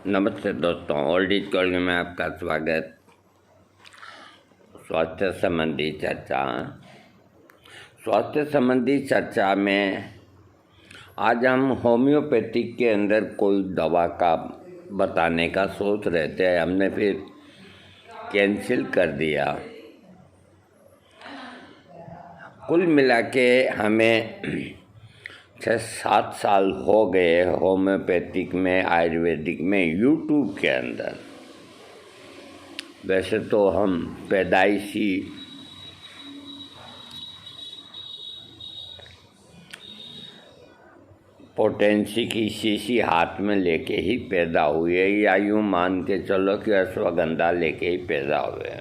नमस्ते दोस्तों, old is gold में आपका स्वागत। स्वास्थ्य संबंधी चर्चा में आज हम होम्योपैथिक के अंदर कोई दवा का बताने का सोच रहे थे, हमने फिर कैंसिल कर दिया। कुल मिला के हमें 6-7 साल हो गए होम्योपैथिक में, आयुर्वेदिक में, यूट्यूब के अंदर। वैसे तो हम पैदाइशी पोटेंसी की शीशी हाथ में लेके ही पैदा हुए, या यूँ मान के चलो कि अश्वगंधा लेके ही पैदा हुए।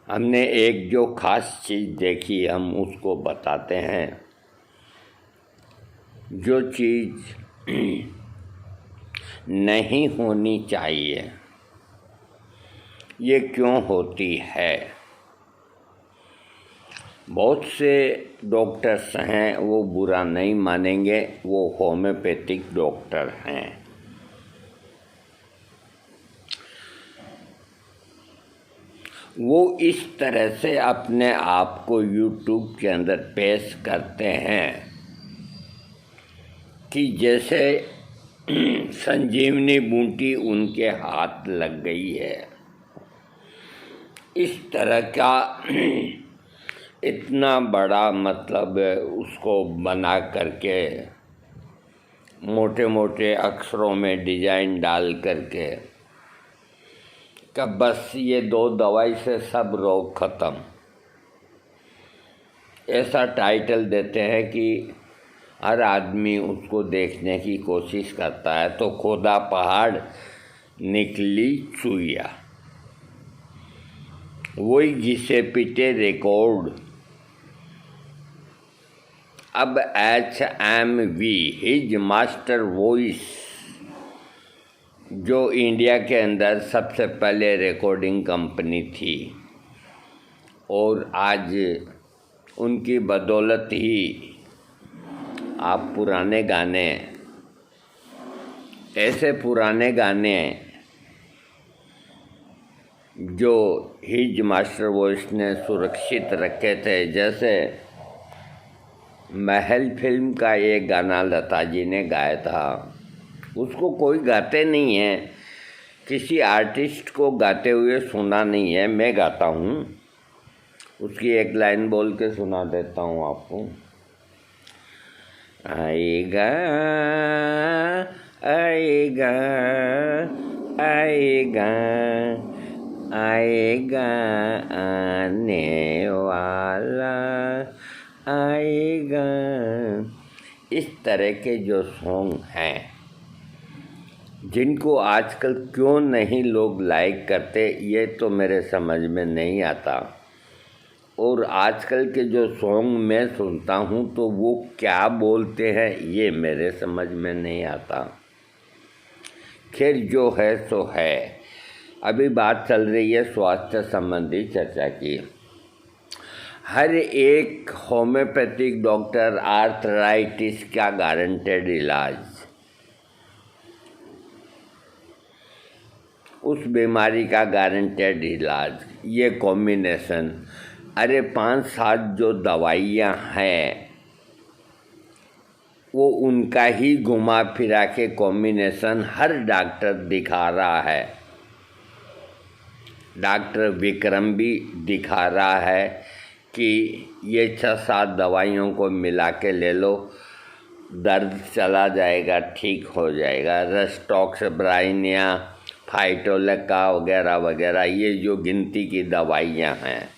हमने एक जो खास चीज़ देखी हम उसको बताते हैं। जो चीज़ नहीं होनी चाहिए, ये क्यों होती है? बहुत से डॉक्टर्स हैं, वो बुरा नहीं मानेंगे, वो होम्योपैथिक डॉक्टर हैं। वो इस तरह से अपने आप को यूट्यूब के अंदर पेश करते हैं कि जैसे संजीवनी बूटी उनके हाथ लग गई है। इस तरह का इतना बड़ा मतलब उसको बना करके मोटे मोटे अक्षरों में डिजाइन डाल करके कि बस ये 2 दवाई से सब रोग खत्म, ऐसा टाइटल देते हैं कि हर आदमी उसको देखने की कोशिश करता है तो खोदा पहाड़ निकली चुइया, वही घिसे पिटे रिकॉर्ड। अब HMV हिज मास्टर वॉइस, जो इंडिया के अंदर सबसे पहले रिकॉर्डिंग कंपनी थी, और आज उनकी बदौलत ही आप पुराने गाने, ऐसे पुराने गाने जो हिज मास्टर वॉइस ने सुरक्षित रखे थे, जैसे महल फिल्म का एक गाना लता जी ने गाया था, उसको कोई गाते नहीं है, किसी आर्टिस्ट को गाते हुए सुना नहीं है, मैं गाता हूँ। उसकी एक लाइन बोल के सुना देता हूँ आपको। आएगा आएगा आएगा आएगा आने वाला आएगा। इस तरह के जो सॉन्ग हैं, जिनको आजकल क्यों नहीं लोग लाइक करते, ये तो मेरे समझ में नहीं आता। और आजकल के जो सॉन्ग मैं सुनता हूँ तो वो क्या बोलते हैं, ये मेरे समझ में नहीं आता। खैर, जो है सो है। अभी बात चल रही है स्वास्थ्य संबंधी चर्चा की। हर एक होम्योपैथिक डॉक्टर आर्थराइटिस का गारंटेड इलाज, उस बीमारी का गारंटेड इलाज, ये कॉम्बिनेशन, अरे 5-7 जो दवाइयाँ हैं वो उनका ही घुमा फिरा के कॉम्बिनेशन हर डॉक्टर दिखा रहा है। डॉक्टर विक्रम भी दिखा रहा है कि ये 6-7 दवाइयों को मिला के ले लो, दर्द चला जाएगा, ठीक हो जाएगा। रेस्टॉक्स, ब्राइनिया, फाइटोलेका वगैरह वगैरह, ये जो गिनती की दवाइयाँ हैं,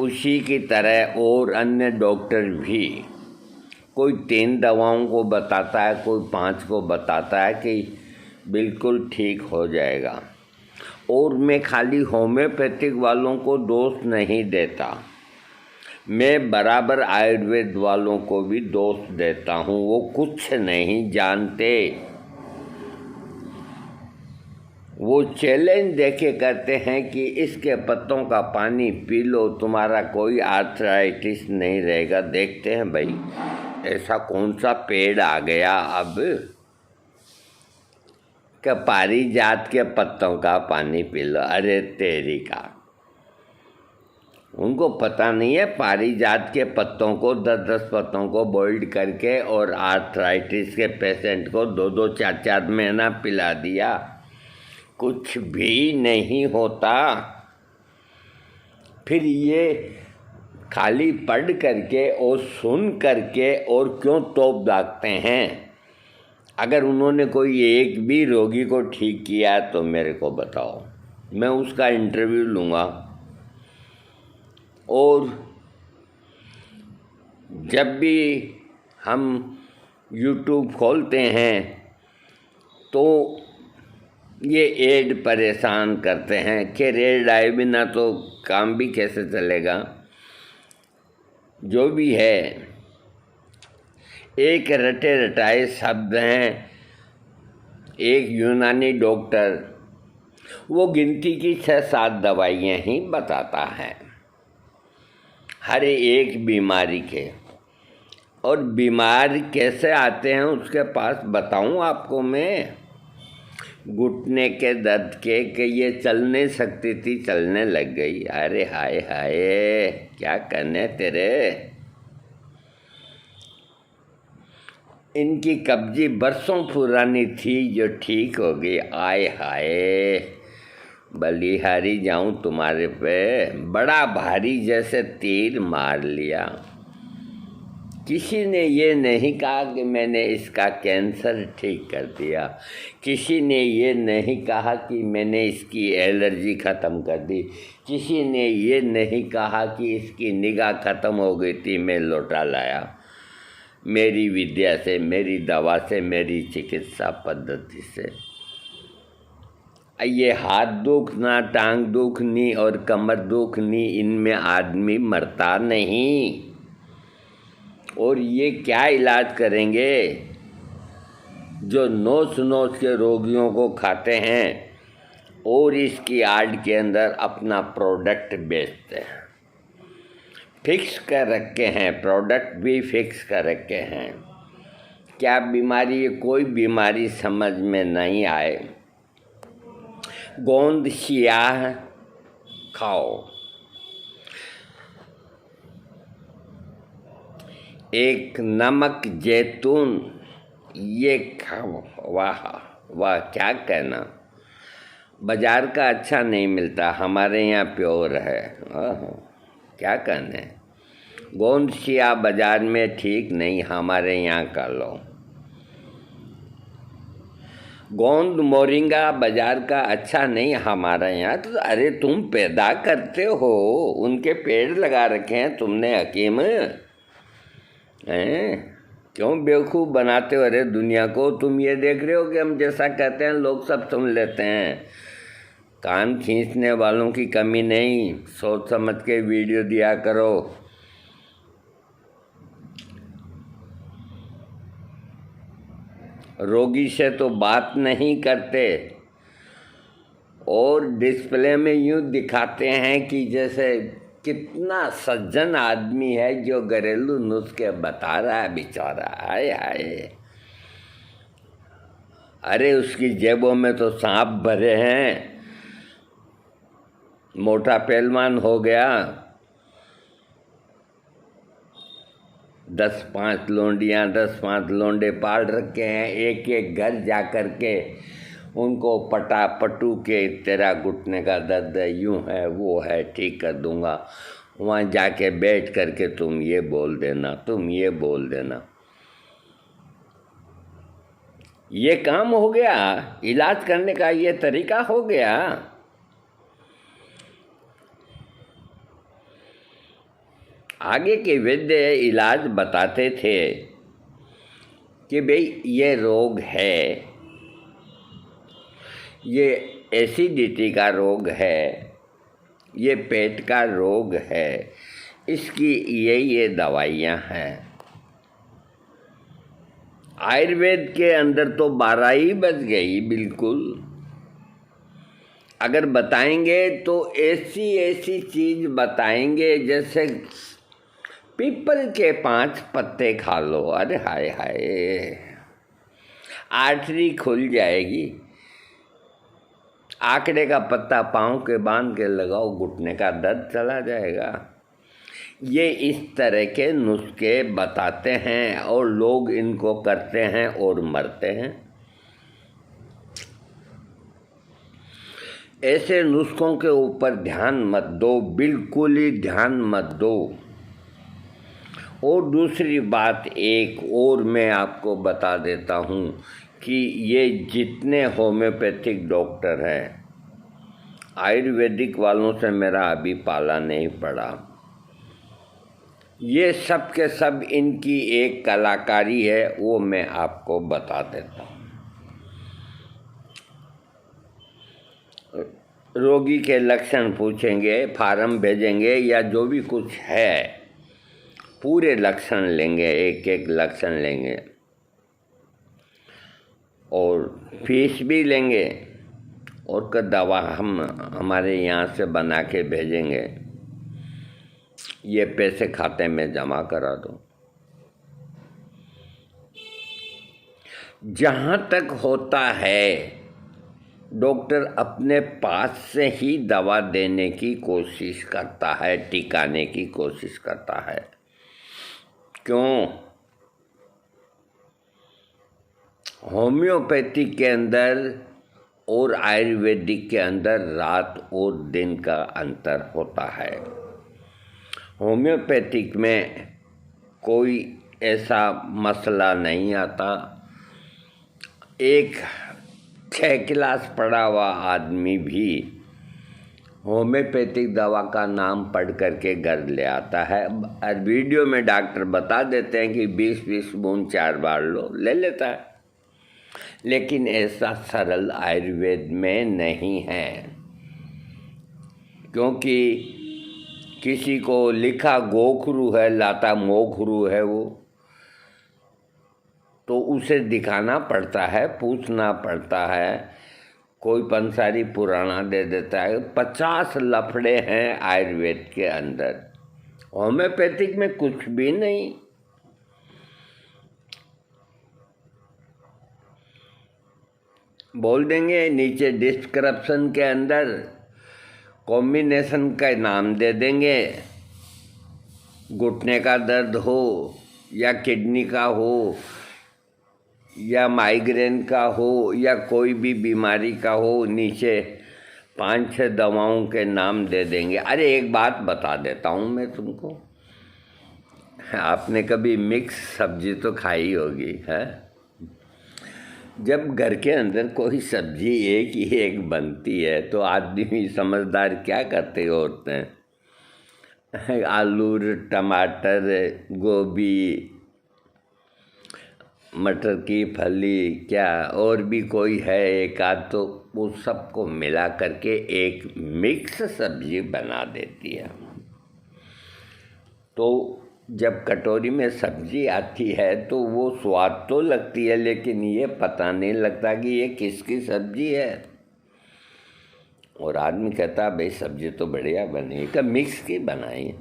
उसी की तरह और अन्य डॉक्टर भी कोई 3 दवाओं को बताता है, कोई 5 को बताता है कि बिल्कुल ठीक हो जाएगा। और मैं खाली होम्योपैथिक वालों को दोष नहीं देता, मैं बराबर आयुर्वेद वालों को भी दोष देता हूँ। वो कुछ नहीं जानते, वो चैलेंज देके करते हैं कि इसके पत्तों का पानी पी लो, तुम्हारा कोई आर्थराइटिस नहीं रहेगा। देखते हैं भाई, ऐसा कौन सा पेड़ आ गया अब कि पारिजात के पत्तों का पानी पी लो? अरे तेरी का, उनको पता नहीं है पारिजात के पत्तों को 10-10 पत्तों को बॉइल्ड करके और आर्थराइटिस के पेशेंट को 2-2 4-4 महीना पिला दिया, कुछ भी नहीं होता। फिर ये खाली पढ़ करके और सुन करके और क्यों तोप दागते हैं? अगर उन्होंने कोई एक भी रोगी को ठीक किया तो मेरे को बताओ, मैं उसका इंटरव्यू लूँगा। और जब भी हम YouTube खोलते हैं तो ये एड परेशान करते हैं कि एड आए बिना तो काम भी कैसे चलेगा। जो भी है, एक रटे रटाए शब्द हैं। एक यूनानी डॉक्टर वो गिनती की 6-7 दवाइयाँ ही बताता है हर एक बीमारी के, और बीमार कैसे आते हैं उसके पास बताऊं आपको मैं? घुटने के दर्द के कि ये चल नहीं सकती थी, चलने लग गई। अरे हाय हाय, क्या करने तेरे। इनकी कब्जी बरसों पुरानी थी जो ठीक हो गई। आय हाय, बलिहारी जाऊं तुम्हारे पे, बड़ा भारी जैसे तीर मार लिया। किसी ने ये नहीं कहा कि मैंने इसका कैंसर ठीक कर दिया, किसी ने ये नहीं कहा कि मैंने इसकी एलर्जी ख़त्म कर दी, किसी ने ये नहीं कहा कि इसकी निगाह ख़त्म हो गई थी, मैं लौटा लाया मेरी विद्या से, मेरी दवा से, मेरी चिकित्सा पद्धति से। ये हाथ दुखना, टांग दुखनी और कमर दुखनी, इनमें आदमी मरता नहीं। और ये क्या इलाज करेंगे जो नोच के रोगियों को खाते हैं और इसकी आड़ के अंदर अपना प्रोडक्ट बेचते हैं। फिक्स कर रखे हैं, प्रोडक्ट भी फिक्स कर रखे हैं। क्या बीमारी, कोई बीमारी समझ में नहीं आए, गोंद स्याह खाओ, एक नमक जैतून ये खाओ, वाह वाह, क्या कहना। बाज़ार का अच्छा नहीं मिलता, हमारे यहाँ प्योर है। क्या कहने, गोंद स्याह बाज़ार में ठीक नहीं, हमारे यहाँ का लो। गोंद मोरिंगा बाज़ार का अच्छा नहीं, हमारे यहाँ। तो अरे तुम पैदा करते हो, उनके पेड़ लगा रखे हैं तुमने हकीम हैं, क्यों बेवकूफ़ बनाते हो अरे दुनिया को? तुम ये देख रहे हो कि हम जैसा कहते हैं लोग सब सुन लेते हैं। कान खींचने वालों की कमी नहीं, सोच समझ के वीडियो दिया करो। रोगी से तो बात नहीं करते और डिस्प्ले में यूँ दिखाते हैं कि जैसे कितना सज्जन आदमी है जो घरेलू नुस्खे बता रहा है बेचारा। आए आए, अरे उसकी जेबों में तो सांप भरे हैं, मोटा पहलवान हो गया, 10-5 लोंडियाँ 10-5 लोंडे पाल रखे हैं, एक एक घर जा कर के उनको पटा पटू के तेरा घुटने का दर्द है, यूँ है वो है, ठीक कर दूंगा। वहाँ जाके बैठ करके तुम ये बोल देना, तुम ये बोल देना। ये काम हो गया, इलाज करने का ये तरीका हो गया। आगे के वैद्य इलाज बताते थे कि भाई ये रोग है, ये एसिडिटी का रोग है, ये पेट का रोग है, इसकी ये दवाइयाँ हैं। आयुर्वेद के अंदर तो 12 ही बज गई बिल्कुल। अगर बताएंगे तो ऐसी ऐसी चीज़ बताएंगे जैसे पीपल के 5 पत्ते खा लो, अरे हाय हाय, आर्टरी खुल जाएगी। आकड़े का पत्ता पाँव के बांध के लगाओ, घुटने का दर्द चला जाएगा। ये इस तरह के नुस्खे बताते हैं और लोग इनको करते हैं और मरते हैं। ऐसे नुस्खों के ऊपर ध्यान मत दो, बिल्कुल ही ध्यान मत दो। और दूसरी बात एक और मैं आपको बता देता हूँ कि ये जितने होम्योपैथिक डॉक्टर हैं, आयुर्वेदिक वालों से मेरा अभी पाला नहीं पड़ा। ये सब के सब इनकी एक कलाकारी है, वो मैं आपको बता देता हूँ। रोगी के लक्षण पूछेंगे, फार्म भेजेंगे या जो भी कुछ है, पूरे लक्षण लेंगे, एक एक लक्षण लेंगे और फीस भी लेंगे और का दवा हम हमारे यहाँ से बना के भेजेंगे। ये पैसे खाते में जमा करा दो। जहाँ तक होता है डॉक्टर अपने पास से ही दवा देने की कोशिश करता है, टिकाने की कोशिश करता है। क्यों? होम्योपैथिक के अंदर और आयुर्वेदिक के अंदर रात और दिन का अंतर होता है। होम्योपैथिक में कोई ऐसा मसला नहीं आता। एक 6 क्लास पढ़ा हुआ आदमी भी होम्योपैथिक दवा का नाम पढ़ करके घर ले आता है। और वीडियो में डॉक्टर बता देते हैं कि 20-20 बूंद 4 बार लो, ले लेता है। लेकिन ऐसा सरल आयुर्वेद में नहीं है, क्योंकि किसी को लिखा गोखरू है, लाता मोखरू है वो, तो उसे दिखाना पड़ता है, पूछना पड़ता है। कोई पंसारी पुराना दे देता है। 50 लफड़े हैं आयुर्वेद के अंदर। होम्योपैथिक में कुछ भी नहीं। बोल देंगे नीचे डिस्क्रिप्शन के अंदर, कॉम्बिनेशन का नाम दे देंगे। घुटने का दर्द हो या किडनी का हो या माइग्रेन का हो या कोई भी बीमारी का हो, नीचे 5-6 दवाओं के नाम दे देंगे। अरे एक बात बता देता हूँ मैं तुमको, आपने कभी मिक्स सब्जी तो खाई होगी है? जब घर के अंदर कोई सब्जी एक ही एक बनती है तो आदमी समझदार क्या करते होते हैं? आलू, टमाटर, गोभी, मटर की फली, क्या और भी कोई है एक आध, तो वो सबको मिला करके एक मिक्स सब्जी बना देती है। तो जब कटोरी में सब्जी आती है तो वो स्वाद तो लगती है, लेकिन ये पता नहीं लगता कि ये किसकी सब्जी है। और आदमी कहता भाई सब्जी तो बढ़िया बनी, का मिक्स की बनाई।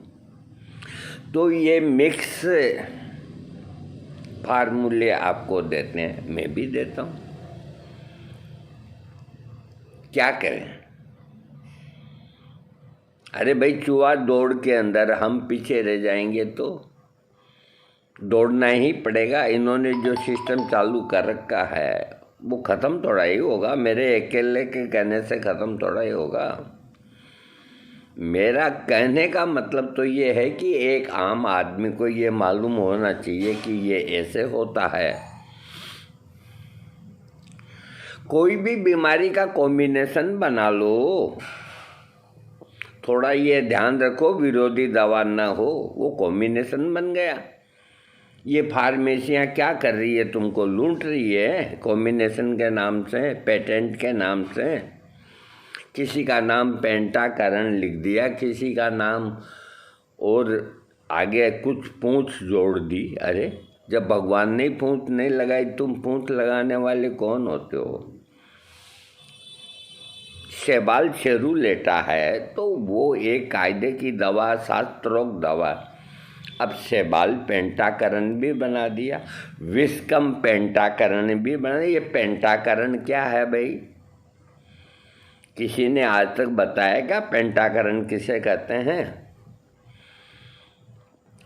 तो ये मिक्स फार्मूले आपको देते हैं, मैं भी देता हूँ। क्या करें? अरे भाई चूहा दौड़ के अंदर हम पीछे रह जाएंगे तो दौड़ना ही पड़ेगा। इन्होंने जो सिस्टम चालू कर रखा है वो ख़त्म थोड़ा ही होगा। मेरे अकेले के कहने से ख़त्म थोड़ा ही होगा। मेरा कहने का मतलब तो ये है कि एक आम आदमी को ये मालूम होना चाहिए कि ये ऐसे होता है। कोई भी बीमारी का कॉम्बिनेशन बना लो, थोड़ा ये ध्यान रखो विरोधी दवा ना हो, वो कॉम्बिनेशन बन गया। ये फार्मेसियाँ क्या कर रही है? तुमको लूट रही है कॉम्बिनेशन के नाम से, पेटेंट के नाम से। किसी का नाम पेंटाकरण लिख दिया, किसी का नाम और आगे कुछ पूंछ जोड़ दी। अरे जब भगवान ने पूंछ नहीं लगाई, तुम पूंछ लगाने वाले कौन होते हो? शैबाल शेरू लेटा है तो वो एक कायदे की दवा, शास्त्रोक्त दवा, अब सेबाल पेंटाकरण भी बना दिया, विस्कम पेंटाकरण भी बना दिया। ये पेंटाकरण क्या है भाई? किसी ने आज तक बताया क्या पेंटाकरण किसे कहते हैं?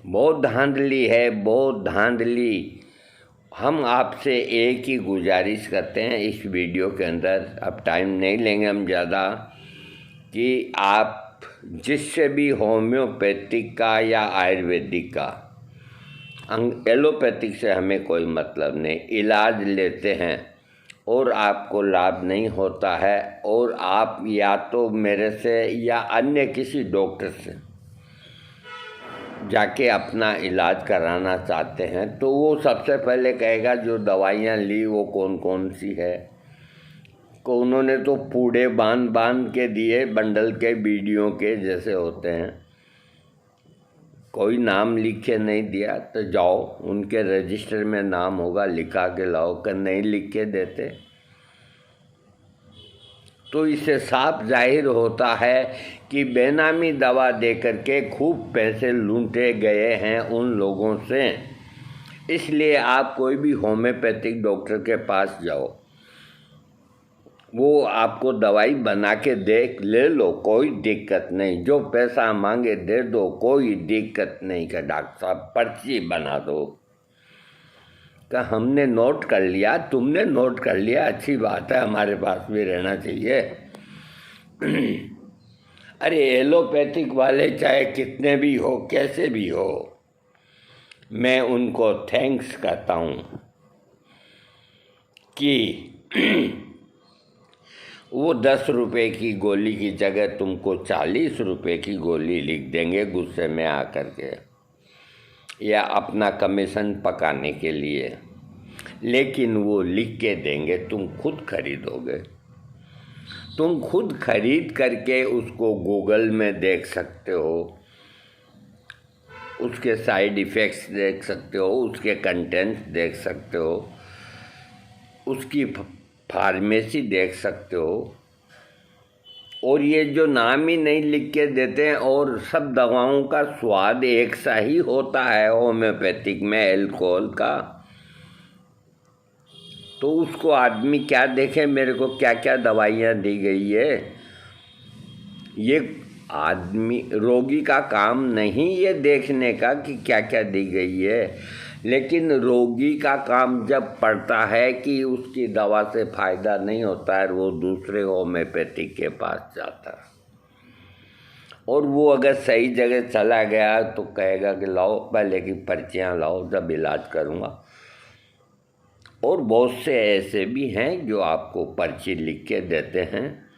बहुत धांधली है, बहुत धांधली। हम आपसे एक ही गुजारिश करते हैं इस वीडियो के अंदर, अब टाइम नहीं लेंगे हम ज़्यादा, कि आप जिससे भी होम्योपैथिक का या आयुर्वेदिक का, एलोपैथिक से हमें कोई मतलब नहीं, इलाज लेते हैं और आपको लाभ नहीं होता है, और आप या तो मेरे से या अन्य किसी डॉक्टर से जाके अपना इलाज कराना चाहते हैं, तो वो सबसे पहले कहेगा जो दवाइयाँ ली वो कौन कौन सी है। को उन्होंने तो पूड़े बांध बांध के दिए, बंडल के वीडियो के जैसे होते हैं, कोई नाम लिख के नहीं दिया। तो जाओ उनके रजिस्टर में नाम होगा, लिखा के लाओ। कर नहीं लिख के देते तो इससे साफ जाहिर होता है कि बेनामी दवा दे करके खूब पैसे लूटे गए हैं उन लोगों से। इसलिए आप कोई भी होम्योपैथिक डॉक्टर के पास जाओ, वो आपको दवाई बना के ले लो, कोई दिक्कत नहीं। जो पैसा मांगे दे दो, कोई दिक्कत नहीं। का डॉक्टर साहब पर्ची बना दो। का हमने नोट कर लिया, तुमने नोट कर लिया, अच्छी बात है, हमारे पास भी रहना चाहिए। अरे एलोपैथिक वाले चाहे कितने भी हो, कैसे भी हो, मैं उनको थैंक्स कहता हूँ कि वो 10 रुपये की गोली की जगह तुमको 40 रुपये की गोली लिख देंगे गुस्से में आकर के, या अपना कमीशन पकाने के लिए। लेकिन वो लिख के देंगे, तुम खुद खरीदोगे। तुम खुद खरीद करके उसको गूगल में देख सकते हो, उसके साइड इफ़ेक्ट्स देख सकते हो, उसके कंटेंट्स देख सकते हो, उसकी फार्मेसी देख सकते हो। और ये जो नाम ही नहीं लिख के देते हैं, और सब दवाओं का स्वाद एक सा ही होता है होम्योपैथिक में, अल्कोहल का, तो उसको आदमी क्या देखे मेरे को क्या क्या दवाइयाँ दी गई है। ये आदमी रोगी का काम नहीं ये देखने का कि क्या क्या दी गई है, लेकिन रोगी का काम जब पड़ता है कि उसकी दवा से फ़ायदा नहीं होता है, वो दूसरे होम्योपैथिक के पास जाता है। और वो अगर सही जगह चला गया तो कहेगा कि लाओ पहले की पर्चियाँ लाओ, जब इलाज करूँगा। और बहुत से ऐसे भी हैं जो आपको पर्ची लिख के देते हैं,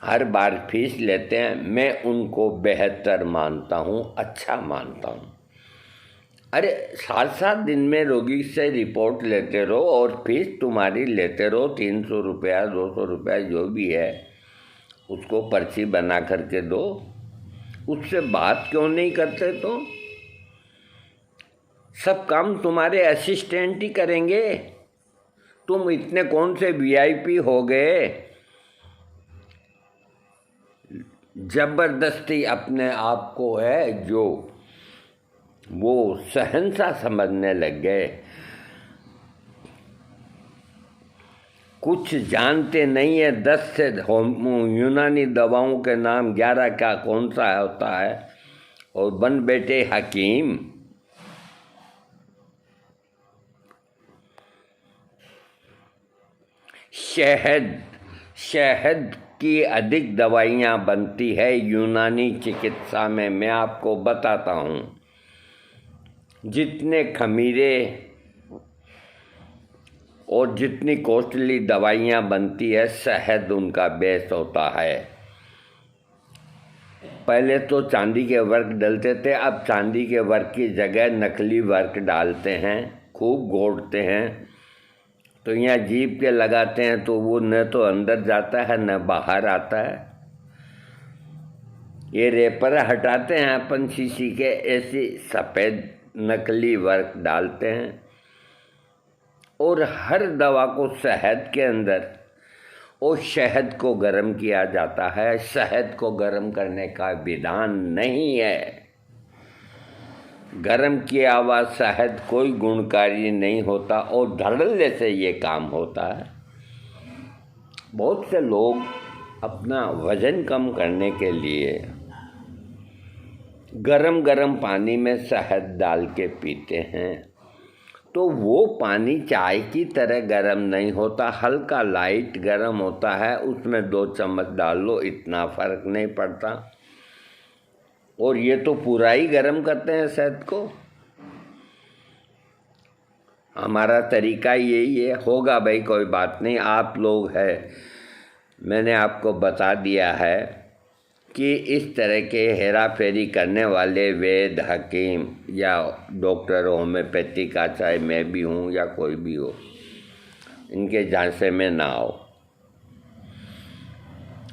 हर बार फीस लेते हैं। मैं उनको बेहतर मानता हूँ, अच्छा मानता हूँ। अरे 7-7 दिन में रोगी से रिपोर्ट लेते रहो और फीस तुम्हारी लेते रहो, 300 रुपया 200 रुपया जो भी है, उसको पर्ची बना करके दो। उससे बात क्यों नहीं करते? तो सब काम तुम्हारे असिस्टेंट ही करेंगे। तुम इतने कौन से वीआईपी हो गए, जबरदस्ती अपने आप को है जो वो शहंशाह समझने लग गए। कुछ जानते नहीं है। 10 से यूनानी दवाओं के नाम 11 का कौन सा होता है, और बन बैठे हकीम। शहद की अधिक दवाइयाँ बनती है यूनानी चिकित्सा में। मैं आपको बताता हूँ, जितने खमीरे और जितनी कॉस्टली दवाइयाँ बनती है, शहद उनका बेस्ट होता है। पहले तो चांदी के वर्क डलते थे, अब चांदी के वर्क की जगह नकली वर्क डालते हैं, खूब घोटते हैं। तो यहाँ जीभ के लगाते हैं तो वो न तो अंदर जाता है न बाहर आता है। ये रेपर हटाते हैं अपन शीशी के, ऐसी सफ़ेद नकली वर्क डालते हैं। और हर दवा को शहद के अंदर, और शहद को गर्म किया जाता है। शहद को गर्म करने का विधान नहीं है। गरम किया हुआ शहद कोई गुणकारी नहीं होता और धड़ल्ले से ये काम होता है। बहुत से लोग अपना वज़न कम करने के लिए गरम गरम पानी में शहद डाल के पीते हैं, तो वो पानी चाय की तरह गरम नहीं होता, हल्का लाइट गरम होता है। उसमें 2 चम्मच डाल लो, इतना फ़र्क नहीं पड़ता। और ये तो पूरा ही गरम करते हैं शहद को। हमारा तरीका यही है। होगा भाई, कोई बात नहीं, आप लोग हैं, मैंने आपको बता दिया है कि इस तरह के हेरा फेरी करने वाले वैद, हकीम या डॉक्टर होम्योपैथी का, चाहे मैं भी हूँ या कोई भी हो, इनके झांसे में ना आओ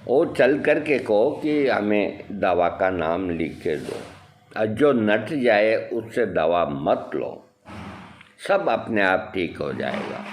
और चल कर के कहो कि हमें दवा का नाम लिख के दो, और जो नट जाए उससे दवा मत लो, सब अपने आप ठीक हो जाएगा।